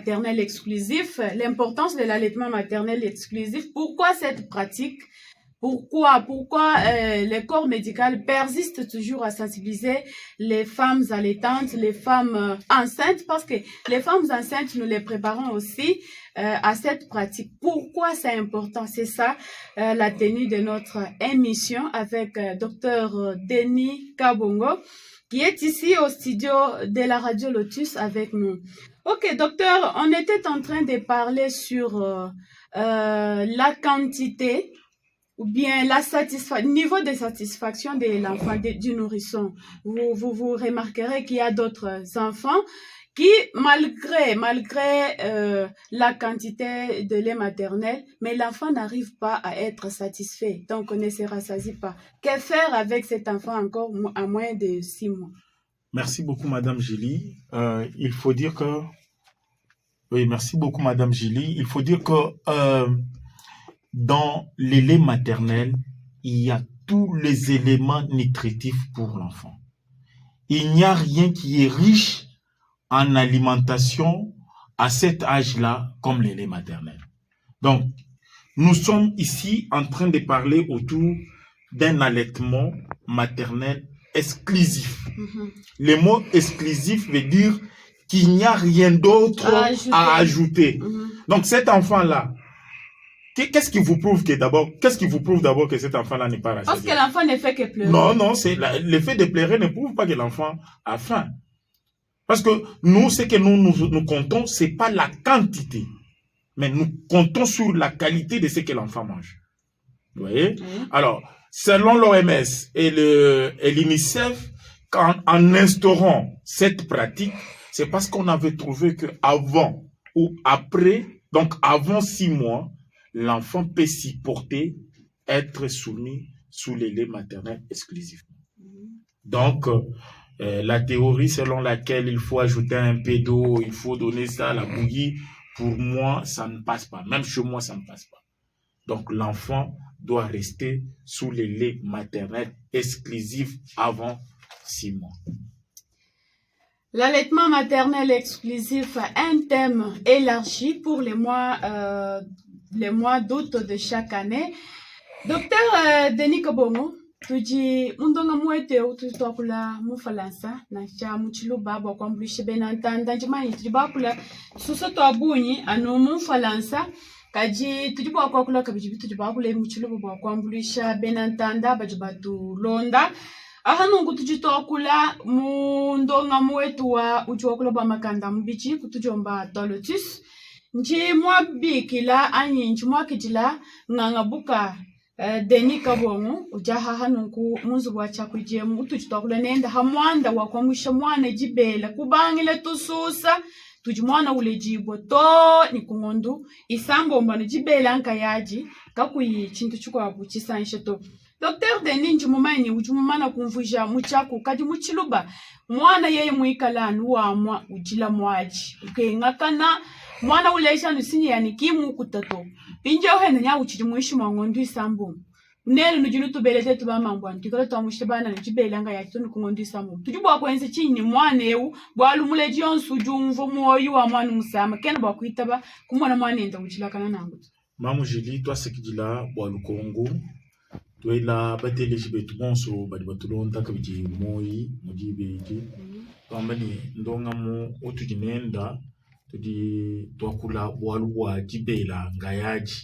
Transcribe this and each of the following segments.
maternel exclusif, l'importance de l'allaitement maternel exclusif. Pourquoi cette pratique? Pourquoi le corps médical persiste toujours à sensibiliser les femmes allaitantes, les femmes enceintes? Parce que les femmes enceintes, nous les préparons aussi à cette pratique. Pourquoi c'est important? C'est ça la tenue de notre émission avec Dr Denis Kabongo, qui est ici au studio de la Radio Lotus avec nous. Ok, docteur, on était en train de parler sur la quantité ou bien niveau de satisfaction de l'enfant, du nourrisson. Vous remarquerez qu'il y a d'autres enfants qui, malgré la quantité de lait maternel, mais l'enfant n'arrive pas à être satisfait, donc on ne se rassasie pas. Que faire avec cet enfant encore à moins de 6 mois? Merci beaucoup, Madame Julie. Il faut dire que... Oui, merci beaucoup, Madame Julie. Il faut dire que dans le lait maternel, il y a tous les éléments nutritifs pour l'enfant. Il n'y a rien qui est riche en alimentation à cet âge-là comme le lait maternel. Donc, nous sommes ici en train de parler autour d'un allaitement maternel exclusif. Le mot exclusif veut dire qu'il n'y a rien d'autre à ajouter. Donc, cet enfant-là, qu'est-ce qui vous prouve d'abord que cet enfant-là n'est pas rassasié? Parce que l'enfant ne fait que pleurer. Non, l'effet de pleurer ne prouve pas que l'enfant a faim. Parce que nous, ce que nous comptons, c'est pas la quantité, mais nous comptons sur la qualité de ce que l'enfant mange. Vous voyez? Alors, selon l'OMS et l'UNICEF, en instaurant cette pratique, c'est parce qu'on avait trouvé que avant ou après, donc avant 6 mois, l'enfant peut s'y porter, être soumis sous le lait maternel exclusivement. Donc, la théorie selon laquelle il faut ajouter un peu d'eau, il faut donner ça à la bouillie, pour moi, ça ne passe pas. Même chez moi, ça ne passe pas. Donc, l'enfant doit rester sous le lait maternel exclusif avant 6 mois. L'allaitement maternel exclusif a un thème élargi pour les mois d'août de chaque année. Docteur Denis Kabongo, tuji undonga mwete ututokula mufalansa na cha muchiluba bwa kwambulishe benantanda njimanyi tujibakula susoto abunyi anu mufalansa kaji tujibakula kabiji tujibakula muchiluba bwa kwambulisha benantanda bajibatu londa ahanungu tujitokula mundonga mwetu wa uchiwakula ba makanda mbichi kutujomba Lotus nji mwabikila anyi nji mwakijila ngangabuka Denis Kabongo ujaha hanungu munzu wacha kujemu tujitokula nenda hamwanda wakwamwisha mwana jibela kubangile tususa tujimwana ule jibo to ni kungondu isambo mbano jibela anka yaji kakuyi chintu chukwa buchisanshe to. Dr. Denis njimumani ujumumana kumvuja muchaku kadi muchiluba mwana yeye muikalanu wa ujila mwaji ukengakana mwana uleisha nusini yani kimu kutato pinje ohene nya uchiri mwishi mwangondu isambu nele nujinu tubelete tuba mambwani tikolo twamushibana njibelanga ya tunu kungondu isambu tujibwa kwenze chini mwana ewu bwalu muleji yonsu jumvo moyo wa mwana musama kena bakwitaba kumwana mwana enda uchilakana nangu. Mamu Julie, toi sekijila bwalu Kongo tuela bateleji betu bonso badi batulonda kabiji moyi mujibeji twambani ndonga mu otujinenda tudi twakula bwalu wa jibela ngayaji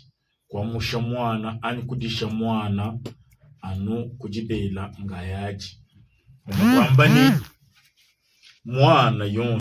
kwa musha mwana ani kudisha mwana anu kujibela ngayaji twambani mwana yon